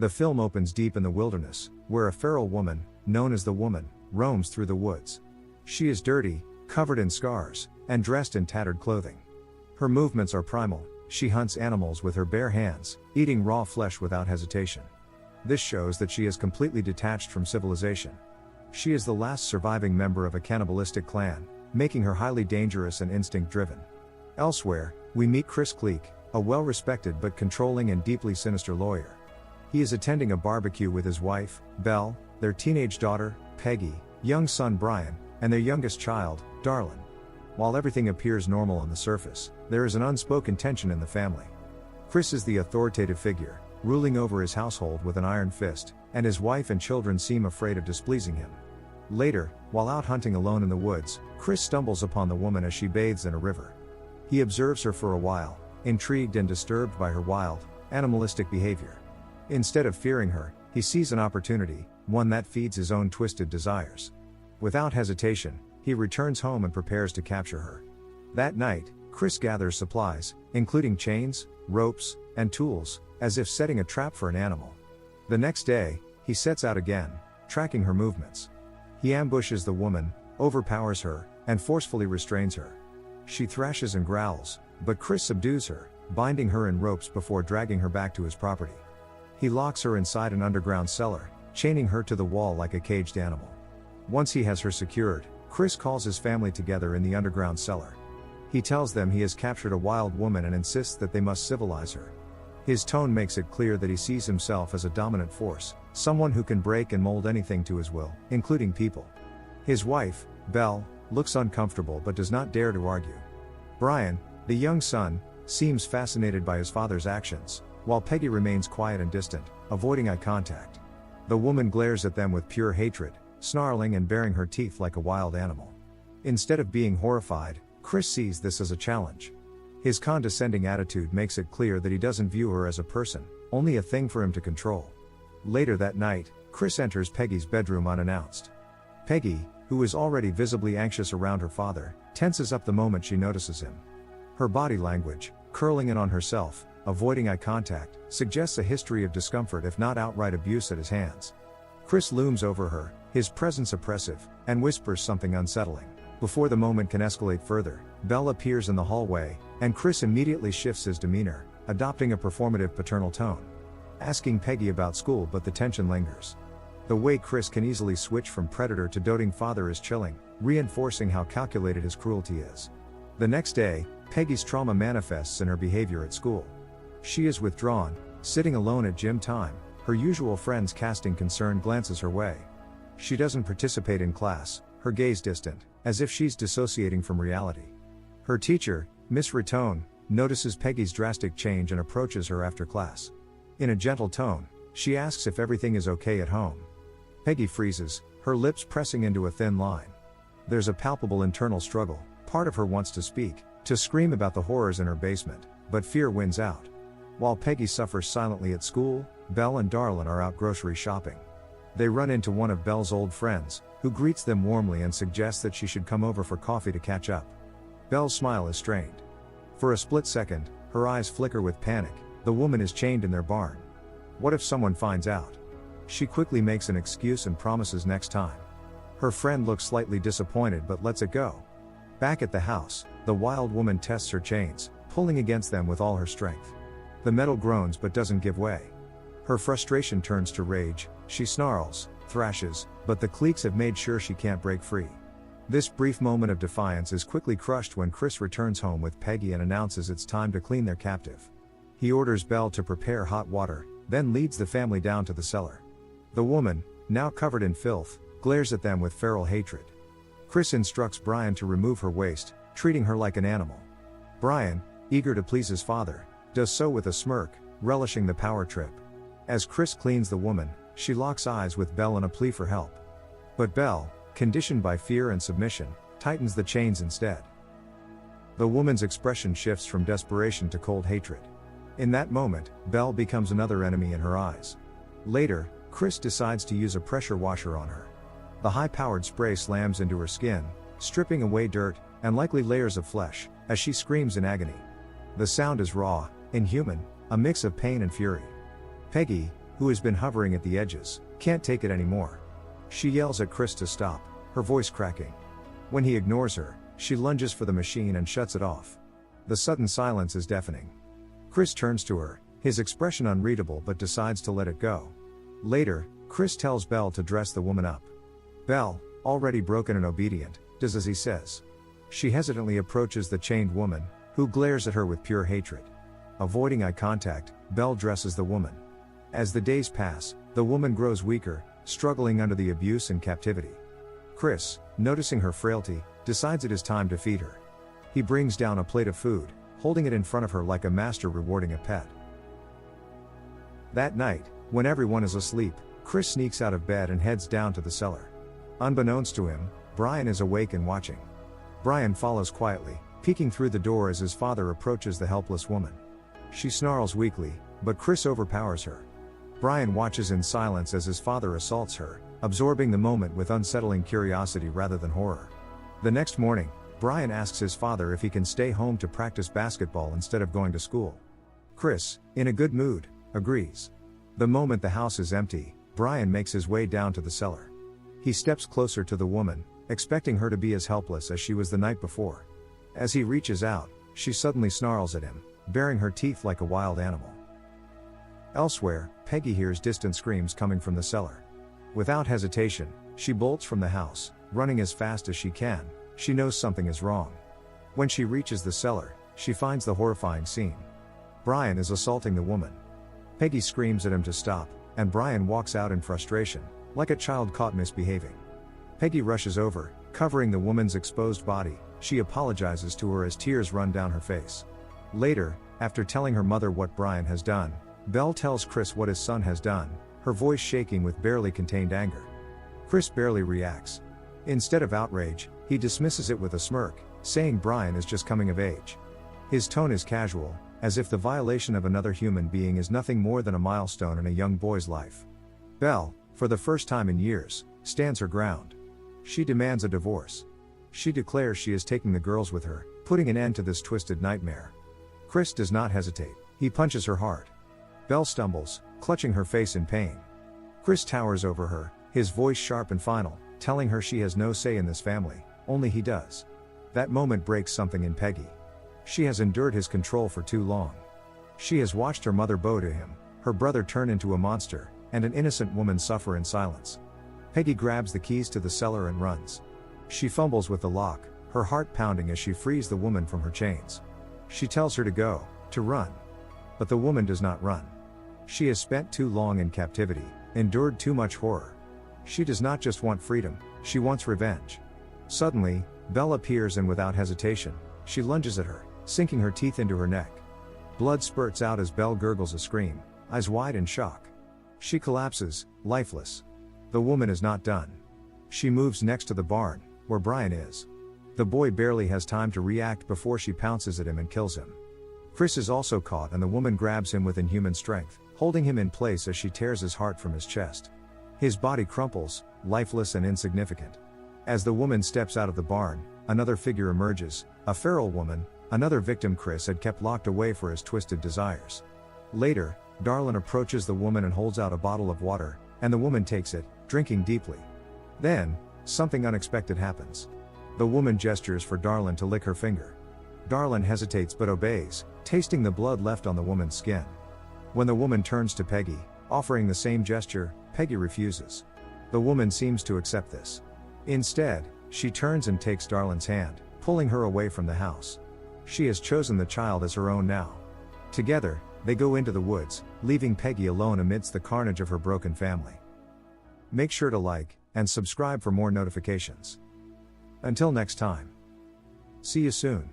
The film opens deep in the wilderness, where a feral woman, known as the Woman, roams through the woods. She is dirty, covered in scars, and dressed in tattered clothing. Her movements are primal. She hunts animals with her bare hands, eating raw flesh without hesitation. This shows that she is completely detached from civilization. She is the last surviving member of a cannibalistic clan, making her highly dangerous and instinct-driven. Elsewhere, we meet Chris Cleek, a well-respected but controlling and deeply sinister lawyer. He is attending a barbecue with his wife, Belle, their teenage daughter, Peggy, young son Brian, and their youngest child, Darlin. While everything appears normal on the surface, there is an unspoken tension in the family. Chris is the authoritative figure, ruling over his household with an iron fist, and his wife and children seem afraid of displeasing him. Later, while out hunting alone in the woods, Chris stumbles upon the woman as she bathes in a river. He observes her for a while, intrigued and disturbed by her wild, animalistic behavior. Instead of fearing her, he sees an opportunity, one that feeds his own twisted desires. Without hesitation, he returns home and prepares to capture her. That night, Chris gathers supplies, including chains, ropes, and tools, as if setting a trap for an animal. The next day, he sets out again, tracking her movements. He ambushes the woman, overpowers her, and forcefully restrains her. She thrashes and growls, but Chris subdues her, binding her in ropes before dragging her back to his property. He locks her inside an underground cellar, chaining her to the wall like a caged animal. Once he has her secured, Chris calls his family together in the underground cellar. He tells them he has captured a wild woman and insists that they must civilize her. His tone makes it clear that he sees himself as a dominant force, someone who can break and mold anything to his will, including people. His wife, Belle, looks uncomfortable but does not dare to argue. Brian, the young son, seems fascinated by his father's actions, while Peggy remains quiet and distant, avoiding eye contact. The woman glares at them with pure hatred, snarling and baring her teeth like a wild animal. Instead of being horrified, Chris sees this as a challenge. His condescending attitude makes it clear that he doesn't view her as a person, only a thing for him to control. Later that night, Chris enters Peggy's bedroom unannounced. Peggy, who is already visibly anxious around her father, tenses up the moment she notices him. Her body language, curling in on herself, avoiding eye contact, suggests a history of discomfort if not outright abuse at his hands. Chris looms over her, his presence oppressive, and whispers something unsettling. Before the moment can escalate further, Belle appears in the hallway, and Chris immediately shifts his demeanor, adopting a performative paternal tone. Asking Peggy about school, but the tension lingers. The way Chris can easily switch from predator to doting father is chilling, reinforcing how calculated his cruelty is. The next day, Peggy's trauma manifests in her behavior at school. She is withdrawn, sitting alone at gym time, her usual friends casting concerned glances her way. She doesn't participate in class, her gaze distant, as if she's dissociating from reality. Her teacher, Miss Raton, notices Peggy's drastic change and approaches her after class. In a gentle tone, she asks if everything is okay at home. Peggy freezes, her lips pressing into a thin line. There's a palpable internal struggle. Part of her wants to speak, to scream about the horrors in her basement, but fear wins out. While Peggy suffers silently at school, Belle and Darlin are out grocery shopping. They run into one of Belle's old friends, who greets them warmly and suggests that she should come over for coffee to catch up. Belle's smile is strained. For a split second, her eyes flicker with panic. The woman is chained in their barn. What if someone finds out? She quickly makes an excuse and promises next time. Her friend looks slightly disappointed but lets it go. Back at the house, the wild woman tests her chains, pulling against them with all her strength. The metal groans but doesn't give way. Her frustration turns to rage. She snarls, thrashes, but the Cleeks have made sure she can't break free. This brief moment of defiance is quickly crushed when Chris returns home with Peggy and announces it's time to clean their captive. He orders Belle to prepare hot water, then leads the family down to the cellar. The woman, now covered in filth, glares at them with feral hatred. Chris instructs Brian to remove her waist, treating her like an animal. Brian, eager to please his father, does so with a smirk, relishing the power trip. As Chris cleans the woman, she locks eyes with Belle in a plea for help. But Belle, conditioned by fear and submission, tightens the chains instead. The woman's expression shifts from desperation to cold hatred. In that moment, Belle becomes another enemy in her eyes. Later, Chris decides to use a pressure washer on her. The high-powered spray slams into her skin, stripping away dirt, and likely layers of flesh, as she screams in agony. The sound is raw, inhuman, a mix of pain and fury. Peggy, who has been hovering at the edges, can't take it anymore. She yells at Chris to stop, her voice cracking. When he ignores her, she lunges for the machine and shuts it off. The sudden silence is deafening. Chris turns to her, his expression unreadable, but decides to let it go. Later, Chris tells Belle to dress the woman up. Belle, already broken and obedient, does as he says. She hesitantly approaches the chained woman, who glares at her with pure hatred. Avoiding eye contact, Belle dresses the woman. As the days pass, the woman grows weaker, struggling under the abuse and captivity. Chris, noticing her frailty, decides it is time to feed her. He brings down a plate of food, holding it in front of her like a master rewarding a pet. That night, when everyone is asleep, Chris sneaks out of bed and heads down to the cellar. Unbeknownst to him, Brian is awake and watching. Brian follows quietly, peeking through the door as his father approaches the helpless woman. She snarls weakly, but Chris overpowers her. Brian watches in silence as his father assaults her, absorbing the moment with unsettling curiosity rather than horror. The next morning, Brian asks his father if he can stay home to practice basketball instead of going to school. Chris, in a good mood, agrees. The moment the house is empty, Brian makes his way down to the cellar. He steps closer to the woman, expecting her to be as helpless as she was the night before. As he reaches out, she suddenly snarls at him, baring her teeth like a wild animal. Elsewhere, Peggy hears distant screams coming from the cellar. Without hesitation, she bolts from the house, running as fast as she can. She knows something is wrong. When she reaches the cellar, she finds the horrifying scene. Brian is assaulting the woman. Peggy screams at him to stop, and Brian walks out in frustration, like a child caught misbehaving. Peggy rushes over, covering the woman's exposed body. She apologizes to her as tears run down her face. Later, after telling her mother what Brian has done, Belle tells Chris what his son has done, her voice shaking with barely contained anger. Chris barely reacts. Instead of outrage, he dismisses it with a smirk, saying Brian is just coming of age. His tone is casual, as if the violation of another human being is nothing more than a milestone in a young boy's life. Belle, for the first time in years, stands her ground. She demands a divorce. She declares she is taking the girls with her, putting an end to this twisted nightmare. Chris does not hesitate, he punches her hard. Belle stumbles, clutching her face in pain. Chris towers over her, his voice sharp and final, telling her she has no say in this family, only he does. That moment breaks something in Peggy. She has endured his control for too long. She has watched her mother bow to him, her brother turn into a monster, and an innocent woman suffer in silence. Peggy grabs the keys to the cellar and runs. She fumbles with the lock, her heart pounding as she frees the woman from her chains. She tells her to go, to run. But the woman does not run. She has spent too long in captivity, endured too much horror. She does not just want freedom, she wants revenge. Suddenly, Belle appears and without hesitation, she lunges at her, sinking her teeth into her neck. Blood spurts out as Belle gurgles a scream, eyes wide in shock. She collapses, lifeless. The woman is not done. She moves next to the barn, where Brian is. The boy barely has time to react before she pounces at him and kills him. Chris is also caught and the woman grabs him with inhuman strength, holding him in place as she tears his heart from his chest. His body crumples, lifeless and insignificant. As the woman steps out of the barn, another figure emerges, a feral woman, another victim Chris had kept locked away for his twisted desires. Later, Darlin approaches the woman and holds out a bottle of water, and the woman takes it, drinking deeply. Then, something unexpected happens. The woman gestures for Darlin to lick her finger. Darlin hesitates but obeys, tasting the blood left on the woman's skin. When the woman turns to Peggy, offering the same gesture, Peggy refuses. The woman seems to accept this. Instead, she turns and takes Darlin's hand, pulling her away from the house. She has chosen the child as her own now. Together, they go into the woods, leaving Peggy alone amidst the carnage of her broken family. Make sure to like and subscribe for more notifications. Until next time. See you soon.